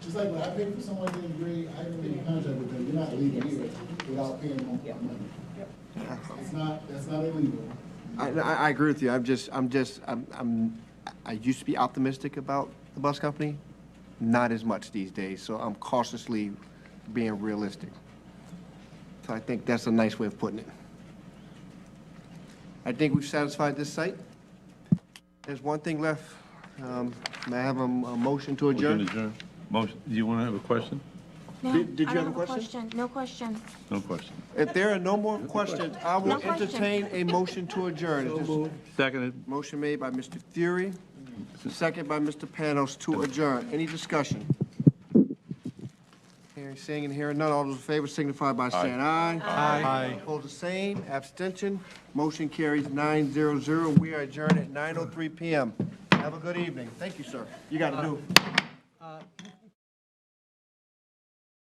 Just like when I pay for someone in grade, I can make a contract with them. You're not leaving here without paying them money. That's not illegal. I agree with you. I used to be optimistic about the bus company, not as much these days, so I'm cautiously being realistic. So I think that's a nice way of putting it. I think we've satisfied this site. There's one thing left. May I have a motion to adjourn? Motion. Do you want to have a question? No, Did you I have don't a question? No question. No question. If there are no more questions, I will No question. entertain a motion to adjourn. Is this- Seconded. Motion made by Mr. Fury, second by Mr. Panos to adjourn. Any discussion? Seeing and hearing none, all those in favor signify by saying aye. Aye. Opposed, the same. Abstention. Motion carries 900. We are adjourned at 9:03 PM. Have a good evening. Thank you, sir. You got to do.